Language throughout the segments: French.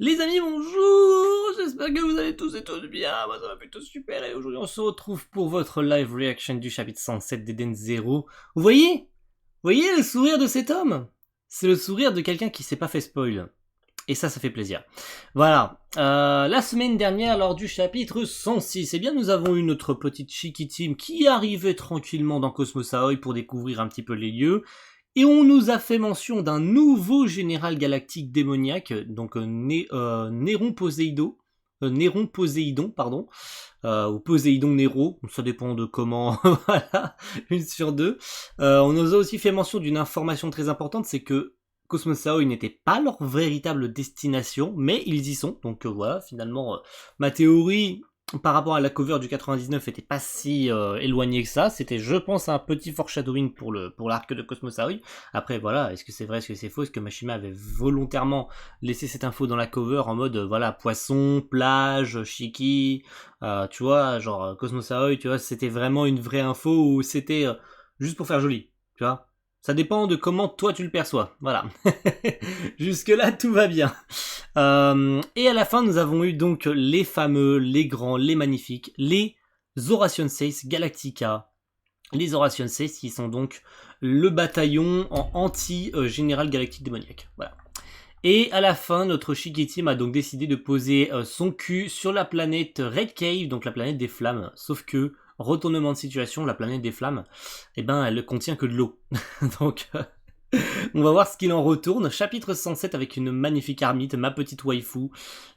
Les amis, bonjour. J'espère que vous allez tous et toutes bien. Moi, ça va plutôt super. Et aujourd'hui, on se retrouve pour votre live reaction du chapitre 107 d'Eden Zero. Vous voyez le sourire de cet homme? C'est le sourire de quelqu'un qui s'est pas fait spoil. Et ça fait plaisir. Voilà. La semaine dernière, lors du chapitre 106, eh bien, nous avons eu notre petite Shiki Team qui arrivait tranquillement dans Cosmos Aoi pour découvrir un petit peu les lieux. Et on nous a fait mention d'un nouveau général galactique démoniaque, donc Néron Poséidon, pardon, ou Poséidon Néro, ça dépend de comment, voilà, une sur deux. On nous a aussi fait mention d'une information très importante, c'est que Cosmos Aoi n'était pas leur véritable destination, mais ils y sont, donc voilà, finalement, ma théorie par rapport à la cover du 99 était pas si éloigné que ça, c'était je pense un petit foreshadowing pour l'arc de Cosmos Aoi. Après voilà, est-ce que c'est vrai, est-ce que c'est faux, est-ce que Mashima avait volontairement laissé cette info dans la cover en mode voilà, poisson, plage, Shiki, tu vois, genre Cosmos Aoi, tu vois, c'était vraiment une vraie info ou c'était juste pour faire joli, tu vois. Ça dépend de comment toi tu le perçois, voilà. Jusque là tout va bien. Et à la fin, nous avons eu donc les fameux, les grands, les magnifiques, les Zoration 6 Galactica. Les Zoration 6 qui sont donc le bataillon en anti-général galactique démoniaque. Voilà. Et à la fin, notre Shiki Team a donc décidé de poser son cul sur la planète Red Cave, donc la planète des flammes. Sauf que, retournement de situation, la planète des flammes, eh ben, elle contient que de l'eau. Donc... on va voir ce qu'il en retourne. Chapitre 107 avec une magnifique ermite, ma petite waifu.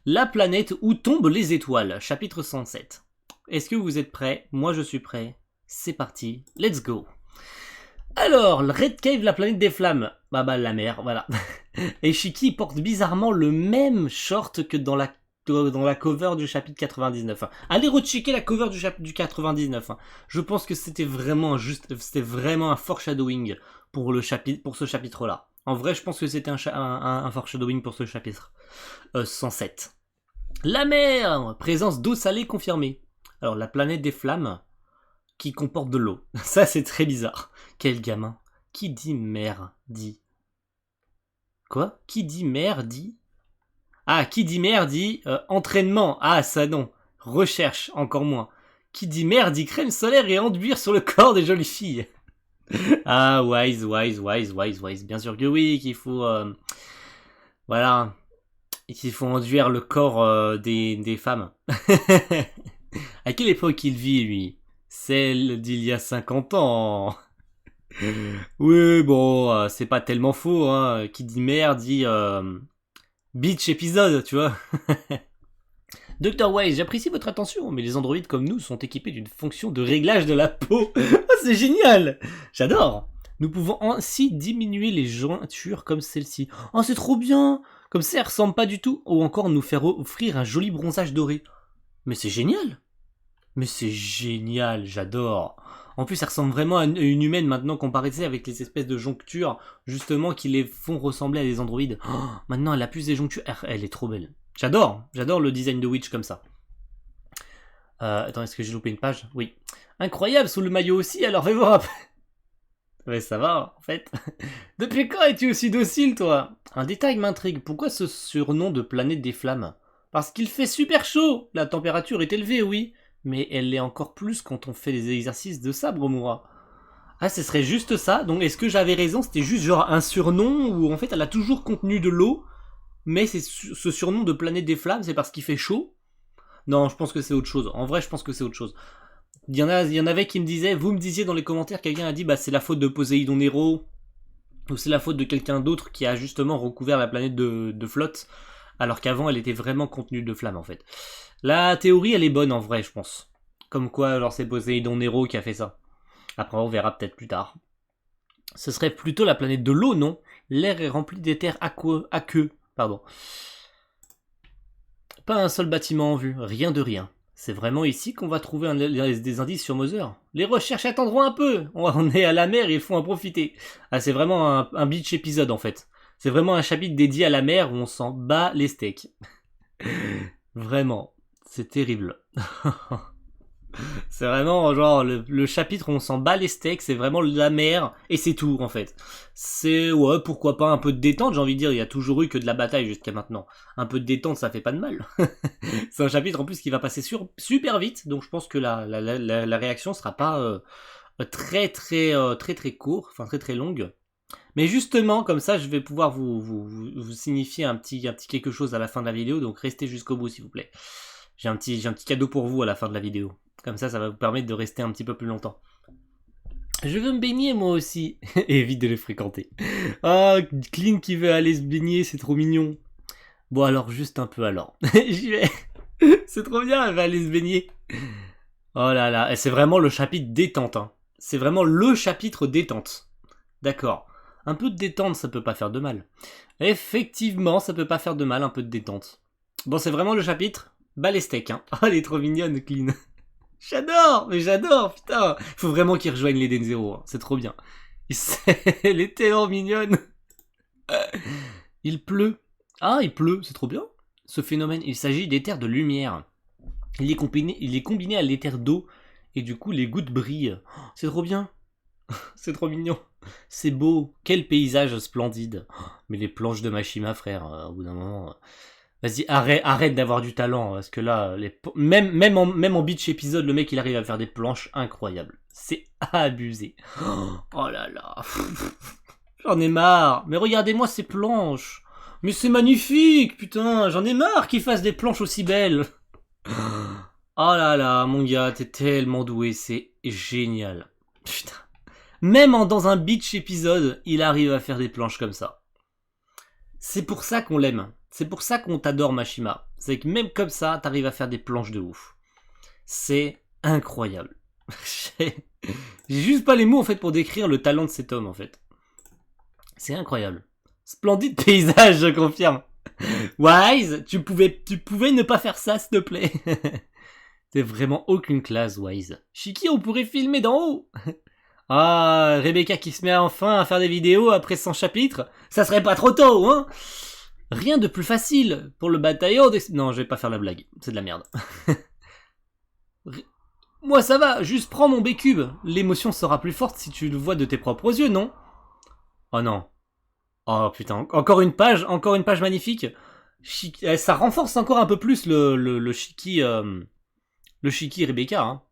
La planète où tombent les étoiles. Chapitre 107. Est-ce que vous êtes prêts? Moi je suis prêt. C'est parti. Let's go. Alors, Red Cave, la planète des flammes. Bah la mer, voilà. Et Shiki porte bizarrement le même short que dans la cover du chapitre 99. Allez rechecker la cover du chapitre du 99. Je pense que c'était vraiment un foreshadowing pour ce chapitre-là. En vrai, je pense que c'était un foreshadowing pour ce chapitre 107. La mer, présence d'eau salée confirmée. Alors, la planète des flammes qui comporte de l'eau. Ça, c'est très bizarre. Quel gamin. Qui dit mer dit... Quoi? Qui dit mer dit... Ah, qui dit mer dit entraînement. Ah, ça non. Recherche, encore moins. Qui dit mer dit crème solaire et enduire sur le corps des jolies filles. Ah, wise. Bien sûr que oui, qu'il faut... voilà. Qu'il faut enduire le corps des femmes. À quelle époque il vit, lui? Celle d'il y a 50 ans. Oui, bon, c'est pas tellement faux, hein. Qui dit mer dit... Beach épisode, tu vois. Dr. Wise, j'apprécie votre attention, mais les androïdes comme nous sont équipés d'une fonction de réglage de la peau. Oh, c'est génial. J'adore. Nous pouvons ainsi diminuer les jointures comme celle-ci. Oh, c'est trop bien. Comme ça, elle ressemble pas du tout. Ou encore nous faire offrir un joli bronzage doré. Mais c'est génial. J'adore. En plus, elle ressemble vraiment à une humaine maintenant comparée avec les espèces de jonctures, justement, qui les font ressembler à des androïdes. Oh, maintenant, elle a plus des jonctures. Elle est trop belle. J'adore le design de Witch comme ça. Attends, est-ce que j'ai loupé une page? Oui. Incroyable, sous le maillot aussi, alors fais voir après. Ouais, ça va, en fait. Depuis quand es-tu aussi docile, toi? Un détail m'intrigue. Pourquoi ce surnom de planète des flammes? Parce qu'il fait super chaud. La température est élevée, oui. Mais elle l'est encore plus quand on fait des exercices de sabre, moi. Ah, ce serait juste ça. Donc, est-ce que j'avais raison? C'était juste genre un surnom où en fait elle a toujours contenu de l'eau, mais c'est ce surnom de planète des flammes, c'est parce qu'il fait chaud? Non, je pense que c'est autre chose. En vrai, je pense que c'est autre chose. Il y en avait qui me disaient, vous me disiez dans les commentaires, quelqu'un a dit, bah c'est la faute de Poséidon Nero, ou c'est la faute de quelqu'un d'autre qui a justement recouvert la planète de flotte, alors qu'avant elle était vraiment contenue de flammes en fait. La théorie elle est bonne en vrai, je pense. Comme quoi, alors c'est Poséidon Nero qui a fait ça. Après on verra peut-être plus tard. Ce serait plutôt la planète de l'eau, non? L'air est rempli d'éther aqueux, pardon. Pas un seul bâtiment en vue, rien de rien. C'est vraiment ici qu'on va trouver des indices sur Mother. Les recherches attendront un peu. On est à la mer, il faut en profiter. Ah, c'est vraiment un beach épisode en fait. C'est vraiment un chapitre dédié à la mer où on s'en bat les steaks. Vraiment, c'est terrible. C'est vraiment genre le chapitre où on s'en bat les steaks, c'est vraiment la mer et c'est tout en fait. C'est ouais, pourquoi pas un peu de détente, j'ai envie de dire, il y a toujours eu que de la bataille jusqu'à maintenant. Un peu de détente, ça fait pas de mal. C'est un chapitre en plus qui va passer super vite, donc je pense que la réaction sera pas très court, enfin très longue. Mais justement, comme ça, je vais pouvoir vous signifier un petit quelque chose à la fin de la vidéo, donc restez jusqu'au bout s'il vous plaît. J'ai un petit cadeau pour vous à la fin de la vidéo. Comme ça va vous permettre de rester un petit peu plus longtemps. Je veux me baigner moi aussi. Évite de les fréquenter. Ah, Clean qui veut aller se baigner, c'est trop mignon. Bon alors, juste un peu alors. J'y vais. C'est trop bien, elle va aller se baigner. Oh là là, et c'est vraiment le chapitre détente. Hein. C'est vraiment le chapitre détente. D'accord. Un peu de détente, ça peut pas faire de mal. Effectivement, ça peut pas faire de mal, un peu de détente. Bon, c'est vraiment le chapitre bas les steaks, hein. Oh, elle est trop mignonne, Clean. J'adore, mais j'adore, putain. Faut vraiment qu'ils rejoignent l'Eden Zero, hein. C'est trop bien. Elle est tellement mignonne. Il pleut. Ah, il pleut, c'est trop bien. Ce phénomène, il s'agit d'éther de lumière. Il est combiné à l'éther d'eau, et du coup, les gouttes brillent. Oh, c'est trop bien. C'est trop mignon. C'est beau. Quel paysage splendide. Mais les planches de Mashima, frère, au bout d'un moment... Vas-y, arrête d'avoir du talent, parce que là, même en beach épisode, le mec il arrive à faire des planches incroyables. C'est abusé. Oh là là. J'en ai marre. Mais regardez-moi ces planches. Mais c'est magnifique, putain. J'en ai marre qu'il fasse des planches aussi belles. Oh là là, mon gars, t'es tellement doué, c'est génial. Putain. Même dans un beach épisode, il arrive à faire des planches comme ça. C'est pour ça qu'on l'aime. C'est pour ça qu'on t'adore, Mashima. C'est que même comme ça, t'arrives à faire des planches de ouf. C'est incroyable. J'ai juste pas les mots en fait pour décrire le talent de cet homme en fait. C'est incroyable. Splendide paysage, je confirme. Wise, tu pouvais ne pas faire ça, s'il te plaît. T'es vraiment aucune classe, Wise. Shiki, on pourrait filmer d'en haut. Ah, Rebecca qui se met enfin à faire des vidéos après 100 chapitres. Ça serait pas trop tôt, hein? Rien de plus facile pour le bataillon de... Non, je vais pas faire la blague. C'est de la merde. Moi, ça va. Juste prends mon B-cube. L'émotion sera plus forte si tu le vois de tes propres yeux, non? Oh non. Oh putain. Encore une page magnifique. Ça renforce encore un peu plus le Shiki... le Shiki Rebecca, hein.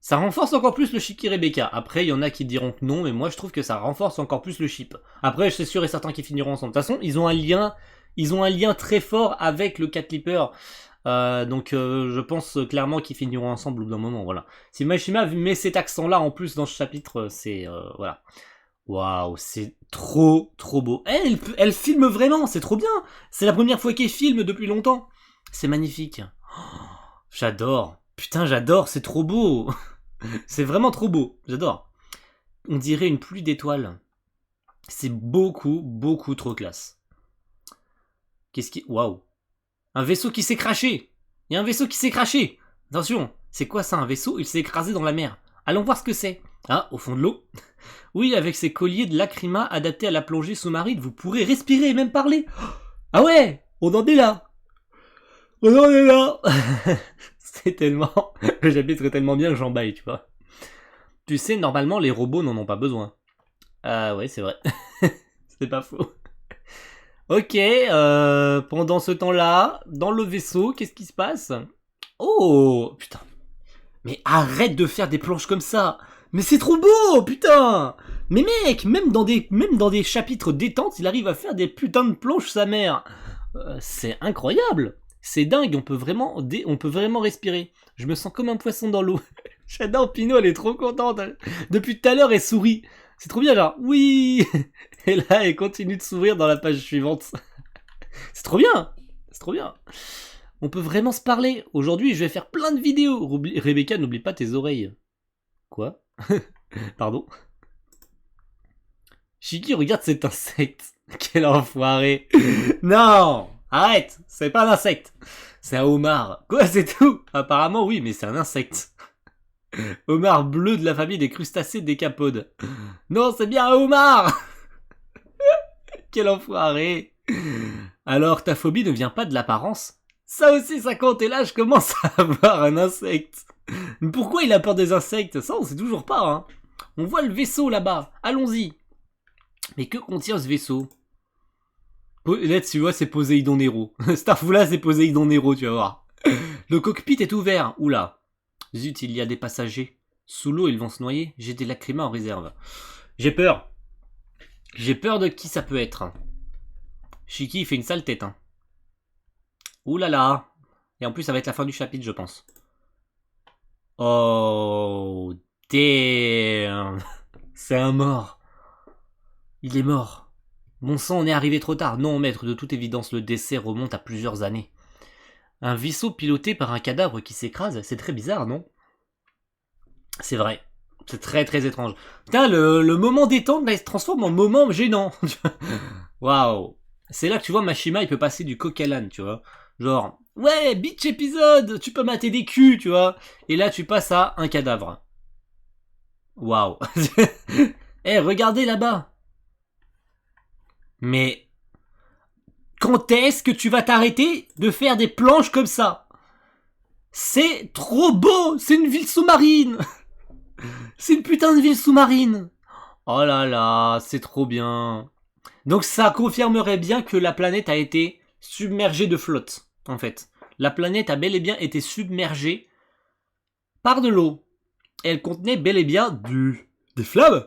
Ça renforce encore plus le Shiki Rebecca. Après, il y en a qui diront que non, mais moi je trouve que ça renforce encore plus le ship. Après, c'est sûr et certain qu'ils finiront ensemble. De toute façon, ils ont un lien très fort avec le Cat Clipper. Donc je pense clairement qu'ils finiront ensemble au bout d'un moment, voilà. Si Mashima met cet accent-là en plus dans ce chapitre, c'est... voilà. Waouh, c'est trop beau. Elle filme vraiment, c'est trop bien. C'est la première fois qu'elle filme depuis longtemps. C'est magnifique. Oh, j'adore. Putain, j'adore, c'est trop beau. C'est vraiment trop beau, j'adore. On dirait une pluie d'étoiles. C'est beaucoup trop classe. Qu'est-ce qui... Waouh. Un vaisseau qui s'est craché. Il y a un vaisseau qui s'est craché. Attention, c'est quoi ça, un vaisseau? Il s'est écrasé dans la mer. Allons voir ce que c'est. Ah, au fond de l'eau. Oui, avec ces colliers de lacryma adaptés à la plongée sous-marine, vous pourrez respirer et même parler. Ah ouais, on en est là. On en est là. C'est tellement... Le chapitre est tellement bien que j'en baille, tu vois. Tu sais, normalement, les robots n'en ont pas besoin. Ah ouais, c'est vrai. C'est pas faux. Ok, pendant ce temps-là, dans le vaisseau, qu'est-ce qui se passe? Oh, putain. Mais arrête de faire des planches comme ça. Mais c'est trop beau, putain. Mais mec, même dans des chapitres détente, il arrive à faire des putains de planches, sa mère. C'est incroyable. C'est dingue, on peut vraiment respirer. Je me sens comme un poisson dans l'eau. J'adore Pino, elle est trop contente. Depuis tout à l'heure, elle sourit. C'est trop bien, genre, oui. Et là, elle continue de sourire dans la page suivante. C'est trop bien. C'est trop bien. On peut vraiment se parler. Aujourd'hui, je vais faire plein de vidéos. Rebecca, n'oublie pas tes oreilles. Quoi? Pardon? Shiki, regarde cet insecte. Quel enfoiré. Non! Arrête! C'est pas un insecte. C'est un homard. Quoi, c'est tout? Apparemment, oui, mais c'est un insecte. Homard bleu de la famille des crustacés décapodes. Non, c'est bien un homard. Quel enfoiré. Alors, ta phobie ne vient pas de l'apparence? Ça aussi, ça compte. Et là, je commence à avoir un insecte. Mais pourquoi il a peur des insectes? Ça, on sait toujours pas. Hein. On voit le vaisseau là-bas. Allons-y. Mais que contient ce vaisseau? Là, tu vois, c'est Poséidon Nero. Starfula, c'est Poséidon Nero, tu vas voir. Le cockpit est ouvert. Oula. Zut, il y a des passagers. Sous l'eau, ils vont se noyer. J'ai des lacrymats en réserve. J'ai peur. J'ai peur de qui ça peut être. Shiki, il fait une sale tête. Hein. Ouh là là. Et en plus, ça va être la fin du chapitre, je pense. Oh, damn. C'est un mort. Il est mort. Mon sang, on est arrivé trop tard. Non, maître, de toute évidence, le décès remonte à plusieurs années. Un vaisseau piloté par un cadavre qui s'écrase, c'est très bizarre, non? C'est vrai. C'est très très étrange. Putain, le moment détente, là, il se transforme en moment gênant. Waouh. C'est là que tu vois, Mashima, il peut passer du coq à l'âne, tu vois. Genre, ouais, bitch épisode, tu peux mater des culs, tu vois. Et là, tu passes à un cadavre. Waouh. Eh, regardez là-bas. Mais quand est-ce que tu vas t'arrêter de faire des planches comme ça? C'est trop beau. C'est une ville sous-marine. C'est une putain de ville sous-marine. Oh là là, c'est trop bien. Donc ça confirmerait bien que la planète a été submergée de flotte, en fait. La planète a bel et bien été submergée par de l'eau. Elle contenait bel et bien des flammes.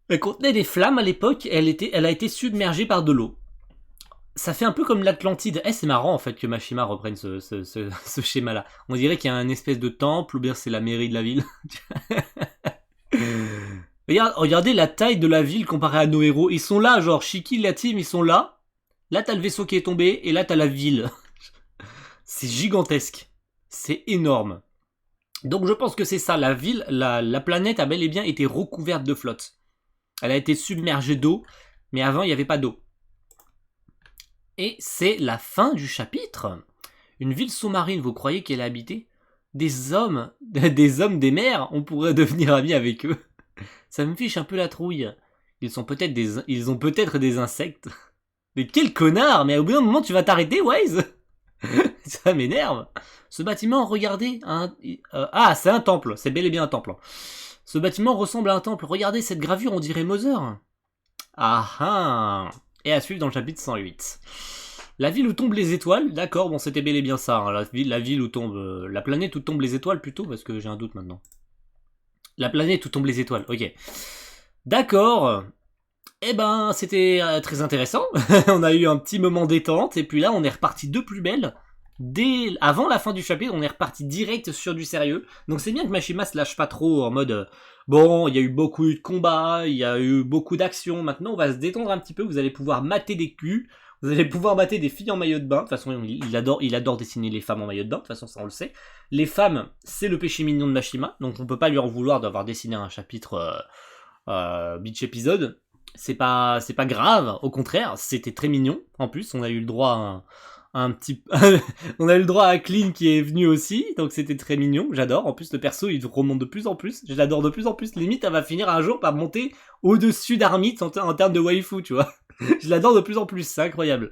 Elle contenait des flammes à l'époque, elle a été submergée par de l'eau. Ça fait un peu comme l'Atlantide. Eh, c'est marrant en fait que Mashima reprenne ce schéma-là. On dirait qu'il y a un espèce de temple, ou bien c'est la mairie de la ville. Regardez la taille de la ville comparée à nos héros. Ils sont là, genre Shiki, la team, ils sont là. Là, t'as le vaisseau qui est tombé, et là, t'as la ville. C'est gigantesque. C'est énorme. Donc je pense que c'est ça, la ville, la planète a bel et bien été recouverte de flotte. Elle a été submergée d'eau, mais avant, il n'y avait pas d'eau. Et c'est la fin du chapitre. Une ville sous-marine, vous croyez qu'elle est habitée? Des hommes des mers, on pourrait devenir amis avec eux. Ça me fiche un peu la trouille. Ils ont peut-être des insectes. Mais quel connard! Mais au bout d'un moment, tu vas t'arrêter, Wise? Ça m'énerve. Ce bâtiment, regardez. C'est un temple. C'est bel et bien un temple. Ce bâtiment ressemble à un temple. Regardez cette gravure, on dirait Mother. Ah ah. Et à suivre dans le chapitre 108. La ville où tombent les étoiles, d'accord, bon c'était bel et bien ça, hein, la ville où tombe, la planète où tombent les étoiles plutôt, parce que j'ai un doute maintenant. La planète où tombent les étoiles, ok. D'accord, eh ben c'était très intéressant, on a eu un petit moment détente, et puis là on est reparti de plus belle. Avant la fin du chapitre, on est reparti direct sur du sérieux, donc c'est bien que Mashima se lâche pas trop en mode... Bon, il y a eu beaucoup de combats, il y a eu beaucoup d'actions. Maintenant, on va se détendre un petit peu. Vous allez pouvoir mater des culs. Vous allez pouvoir mater des filles en maillot de bain. De toute façon, il adore dessiner les femmes en maillot de bain. De toute façon, ça, on le sait. Les femmes, c'est le péché mignon de Mashima. Donc, on peut pas lui en vouloir d'avoir dessiné un chapitre beach épisode. C'est pas grave. Au contraire, c'était très mignon. En plus, on a eu le droit à un petit... on a eu le droit à Clean qui est venu aussi, donc c'était très mignon, j'adore. En plus, le perso, il remonte de plus en plus, je l'adore de plus en plus. Limite, elle va finir un jour par monter au-dessus d'Armit en termes de waifu, tu vois. Je l'adore de plus en plus, c'est incroyable.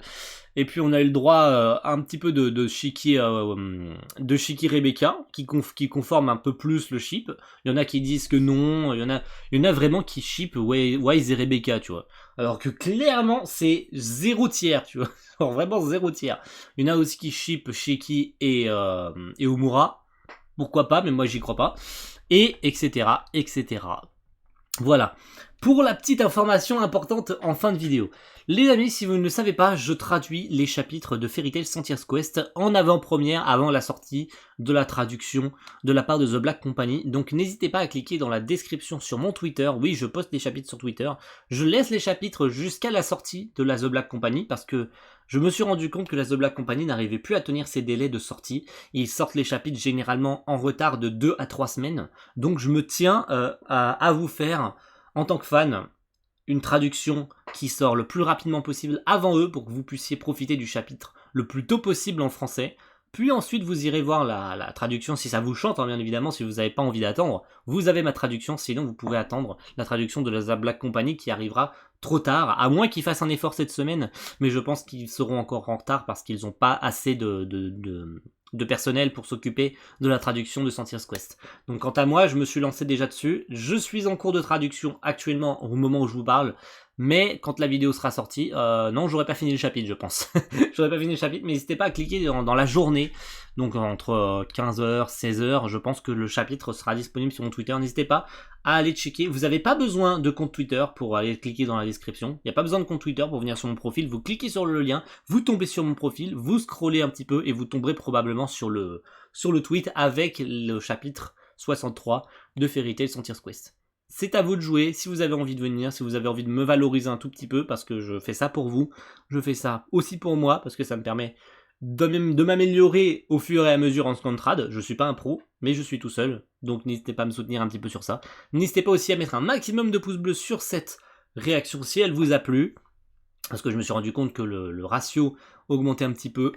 Et puis, on a eu le droit à un petit peu de Shiki Rebecca, qui conforme un peu plus le ship. Il y en a qui disent que non, il y en a vraiment qui ship Wise et Rebecca, tu vois. Alors que clairement, c'est 0 tiers, tu vois. Genre vraiment 0 tiers. Il y en a aussi qui ship Shiki et Omura. Pourquoi pas, mais moi j'y crois pas. Et etc. etc. Voilà. Pour la petite information importante en fin de vidéo. Les amis, si vous ne le savez pas, je traduis les chapitres de Fairy Tail Frontier's Quest en avant-première, avant la sortie de la traduction de la part de The Black Company. Donc n'hésitez pas à cliquer dans la description sur mon Twitter. Oui, je poste les chapitres sur Twitter. Je laisse les chapitres jusqu'à la sortie de la The Black Company parce que je me suis rendu compte que la The Black Company n'arrivait plus à tenir ses délais de sortie. Ils sortent les chapitres généralement en retard de 2 à 3 semaines. Donc je me tiens à vous faire, en tant que fan, une traduction qui sort le plus rapidement possible avant eux pour que vous puissiez profiter du chapitre le plus tôt possible en français. Puis ensuite, vous irez voir la traduction si ça vous chante, hein, bien évidemment, si vous n'avez pas envie d'attendre. Vous avez ma traduction, sinon vous pouvez attendre la traduction de la The Black Company qui arrivera trop tard, à moins qu'ils fassent un effort cette semaine. Mais je pense qu'ils seront encore en retard parce qu'ils n'ont pas assez de personnel pour s'occuper de la traduction de Sentinel's Quest. Donc quant à moi, je me suis lancé déjà dessus. Je suis en cours de traduction actuellement au moment où je vous parle. Mais quand la vidéo sera sortie, non, j'aurais pas fini le chapitre, je pense. J'aurais pas fini le chapitre, mais n'hésitez pas à cliquer dans la journée. Donc entre 15h, 16h, je pense que le chapitre sera disponible sur mon Twitter. N'hésitez pas à aller checker. Vous n'avez pas besoin de compte Twitter pour aller cliquer dans la description. Il n'y a pas besoin de compte Twitter pour venir sur mon profil. Vous cliquez sur le lien, vous tombez sur mon profil, vous scrollez un petit peu et vous tomberez probablement sur le tweet avec le chapitre 63 de Fairy Tail Sentinel's Quest. C'est à vous de jouer, si vous avez envie de venir, si vous avez envie de me valoriser un tout petit peu, parce que je fais ça pour vous, je fais ça aussi pour moi, parce que ça me permet de m'améliorer au fur et à mesure en Scantrad. Je suis pas un pro, mais je suis tout seul, donc n'hésitez pas à me soutenir un petit peu sur ça. N'hésitez pas aussi à mettre un maximum de pouces bleus sur cette réaction si elle vous a plu, parce que je me suis rendu compte que le ratio augmentait un petit peu,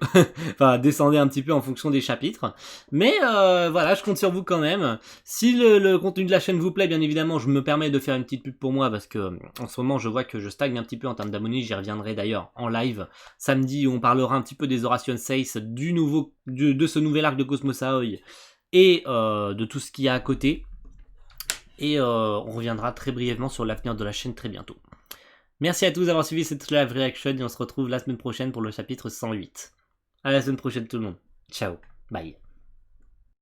enfin descendait un petit peu en fonction des chapitres, mais voilà, je compte sur vous quand même. Si le contenu de la chaîne vous plaît, bien évidemment, je me permets de faire une petite pub pour moi, parce que en ce moment je vois que je stagne un petit peu en termes d'abonnés. J'y reviendrai d'ailleurs en live samedi où on parlera un petit peu des Horation Seis, de ce nouvel arc de Cosmos Aoi et de tout ce qu'il y a à côté, et on reviendra très brièvement sur l'avenir de la chaîne très bientôt. Merci à tous d'avoir suivi cette live reaction et on se retrouve la semaine prochaine pour le chapitre 108. À la semaine prochaine tout le monde. Ciao. Bye.